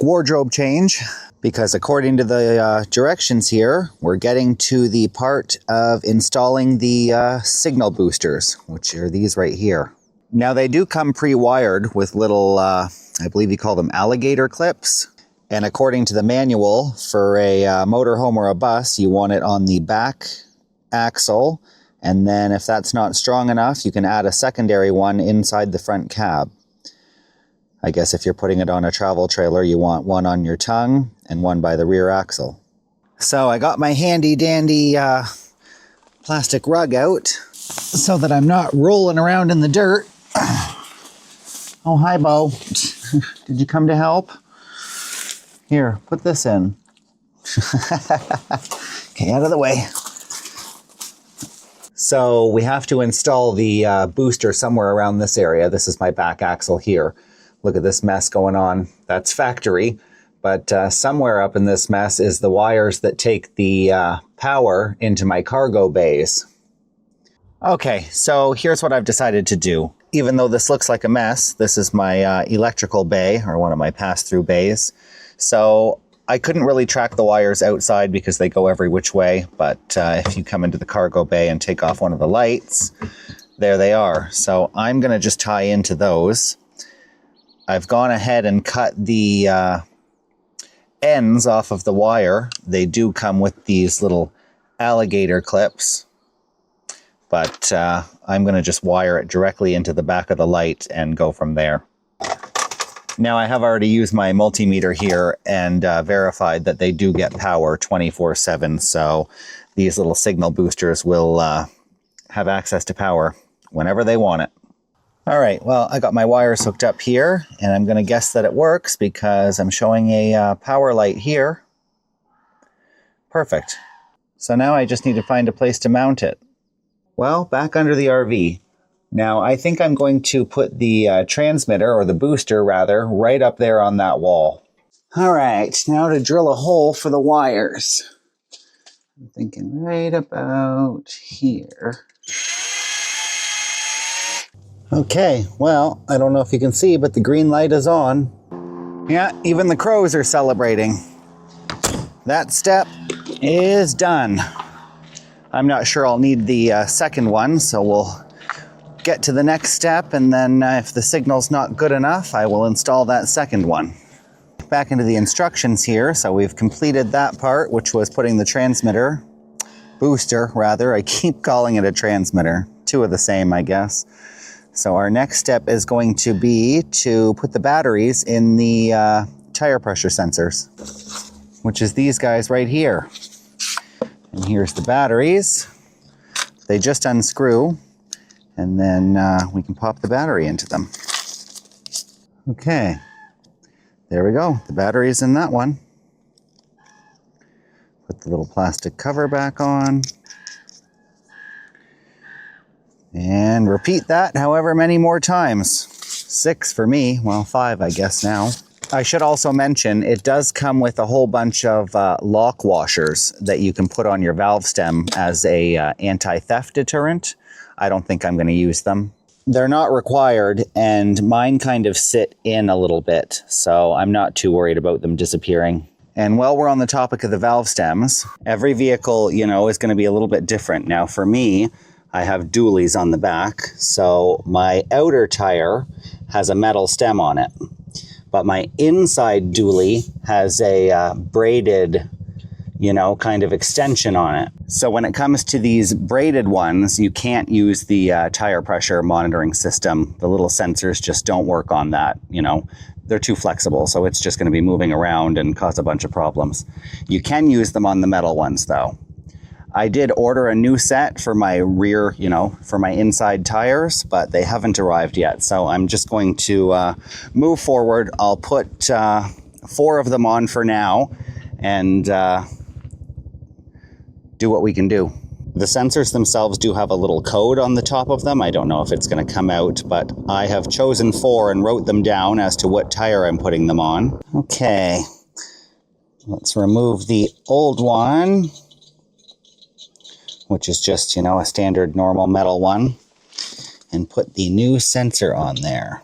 wardrobe change, because according to the directions here, we're getting to the part of installing the signal boosters, which are these right here. Now they do come pre-wired with little, I believe you call them alligator clips. And according to the manual, for a motorhome or a bus, you want it on the back axle. And then if that's not strong enough, you can add a secondary one inside the front cab. I guess if you're putting it on a travel trailer, you want one on your tongue and one by the rear axle. So I got my handy dandy plastic rug out so that I'm not rolling around in the dirt. Oh, hi, Bo. Did you come to help? Here, put this in. Okay, out of the way. So we have to install the booster somewhere around this area. This is my back axle here. Look at this mess going on. That's factory, but somewhere up in this mess is the wires that take the power into my cargo bays. Okay, so here's what I've decided to do. Even though this looks like a mess, this is my electrical bay, or one of my pass-through bays. So I couldn't really track the wires outside because they go every which way, but if you come into the cargo bay and take off one of the lights, there they are. So I'm gonna just tie into those. I've gone ahead and cut the ends off of the wire. They do come with these little alligator clips, but I'm gonna just wire it directly into the back of the light and go from there. Now I have already used my multimeter here and verified that they do get power 24/7, so these little signal boosters will have access to power whenever they want it. All right, well, I got my wires hooked up here, and I'm gonna guess that it works because I'm showing a power light here. Perfect. So now I just need to find a place to mount it. Well, back under the RV. Now, I think I'm going to put the transmitter, or the booster rather, right up there on that wall. All right, now to drill a hole for the wires. I'm thinking right about here. Okay, well, I don't know if you can see, but the green light is on. Yeah, even the crows are celebrating. That step is done. I'm not sure I'll need the second one, so we'll get to the next step, and then if the signal's not good enough, I will install that second one. Back into the instructions here, so we've completed that part, which was putting the transmitter, booster rather, I keep calling it a transmitter, two of the same I guess. So our next step is going to be to put the batteries in the tire pressure sensors, which is these guys right here. And here's the batteries. They just unscrew, and then we can pop the battery into them. Okay, there we go. The battery's in that one. Put the little plastic cover back on. And repeat that however many more times. 6 for me, well 5 I guess now. I should also mention it does come with a whole bunch of lock washers that you can put on your valve stem as a anti-theft deterrent. I don't think I'm going to use them. They're not required, and mine kind of sit in a little bit, so I'm not too worried about them disappearing. And while we're on the topic of the valve stems, every vehicle, you know, is going to be a little bit different. Now for me, I have dualies on the back, so my outer tire has a metal stem on it, but my inside dually has a braided, you know, kind of extension on it. So when it comes to these braided ones, you can't use the tire pressure monitoring system. The little sensors just don't work on that, you know. They're too flexible, so it's just going to be moving around and cause a bunch of problems. You can use them on the metal ones though. I did order a new set for my rear, you know, for my inside tires, but they haven't arrived yet. So I'm just going to move forward. I'll put 4 of them on for now and do what we can do. The sensors themselves do have a little code on the top of them. I don't know if it's going to come out, but I have chosen 4 and wrote them down as to what tire I'm putting them on. Okay, let's remove the old one, which is just, you know, a standard normal metal one, and put the new sensor on there.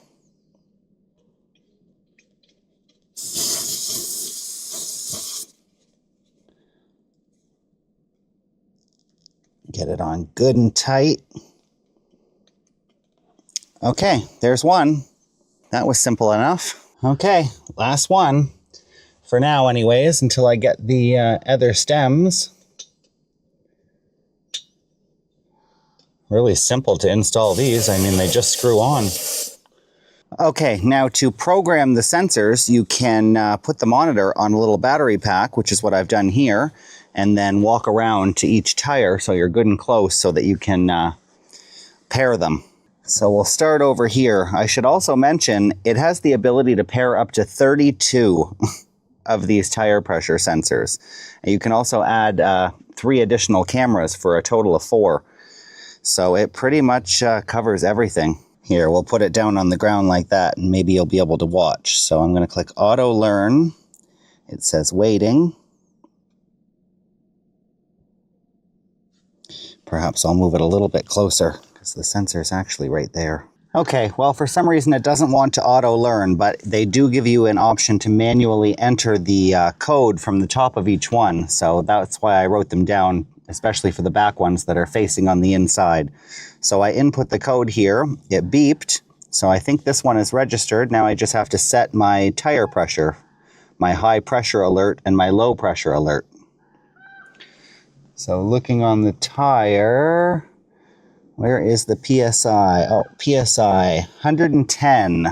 Get it on good and tight. Okay, there's one. That was simple enough. Okay, last one. For now anyways, until I get the other stems. Really simple to install these. I mean, they just screw on. Okay, now to program the sensors, you can put the monitor on a little battery pack, which is what I've done here, and then walk around to each tire so you're good and close so that you can pair them. So we'll start over here. I should also mention it has the ability to pair up to 32 of these tire pressure sensors. And you can also add 3 additional cameras for a total of 4. So it pretty much covers everything. Here, we'll put it down on the ground like that and maybe you'll be able to watch. So I'm going to click Auto Learn. It says waiting. Perhaps I'll move it a little bit closer because the sensor is actually right there. Okay, well, for some reason it doesn't want to auto learn, but they do give you an option to manually enter the code from the top of each one. So that's why I wrote them down, especially for the back ones that are facing on the inside. So I input the code here, it beeped. So I think this one is registered. Now I just have to set my tire pressure, my high pressure alert and my low pressure alert. So looking on the tire, where is the PSI? Oh, PSI, 110.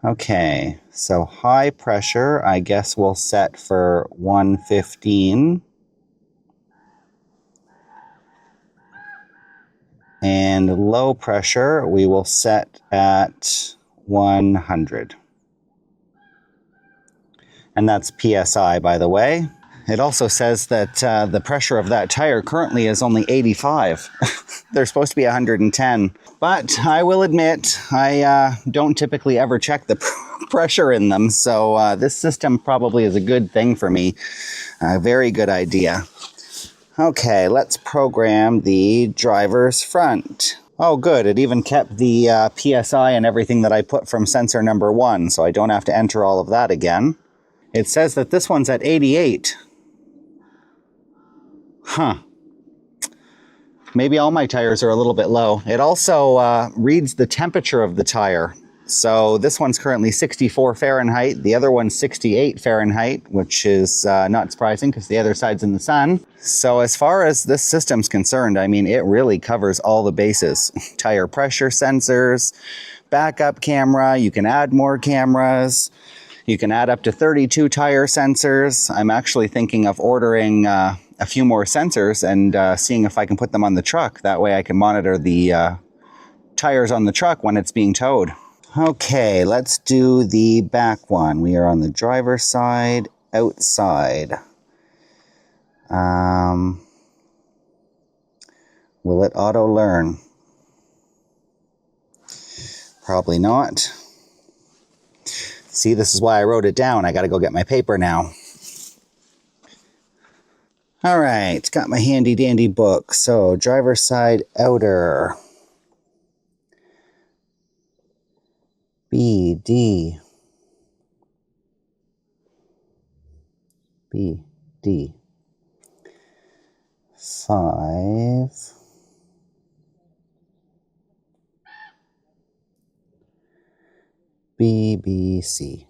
Okay, so high pressure, I guess we'll set for 115. And low pressure, we will set at 100. And that's PSI, by the way. It also says that the pressure of that tire currently is only 85. They're supposed to be 110. But I will admit, I don't typically ever check the pressure in them. So this system probably is a good thing for me. A very good idea. Okay, let's program the driver's front. Oh, good. It even kept the PSI and everything that I put from sensor number 1, so I don't have to enter all of that again. It says that this one's at 88. Huh. Maybe all my tires are a little bit low. It also reads the temperature of the tire. So this one's currently 64 Fahrenheit. The other one's 68 Fahrenheit, which is not surprising because the other side's in the sun. So as far as this system's concerned, I mean, it really covers all the bases. Tire pressure sensors, backup camera, you can add more cameras. You can add up to 32 tire sensors. I'm actually thinking of ordering a few more sensors and seeing if I can put them on the truck. That way I can monitor the tires on the truck when it's being towed. Okay, let's do the back one. We are on the driver's side, outside. Will it auto learn? Probably not. See, this is why I wrote it down. I gotta go get my paper now. All right, got my handy dandy book. So, driver's side outer. B, D. B, D. 5. B, B, C.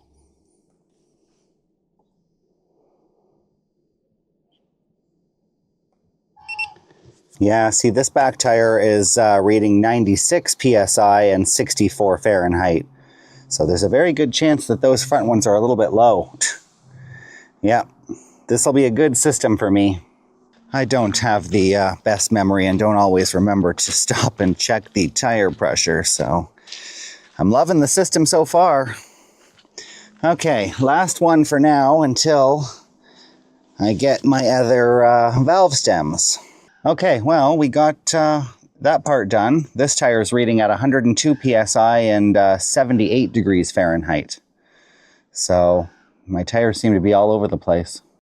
Yeah, see, this back tire is reading 96 PSI and 64 Fahrenheit. So there's a very good chance that those front ones are a little bit low. Yeah, this will be a good system for me. I don't have the best memory and don't always remember to stop and check the tire pressure, so I'm loving the system so far. Okay, last one for now until I get my other valve stems. Okay, well, we got that part done. This tire is reading at 102 PSI and 78 degrees Fahrenheit. So my tires seem to be all over the place.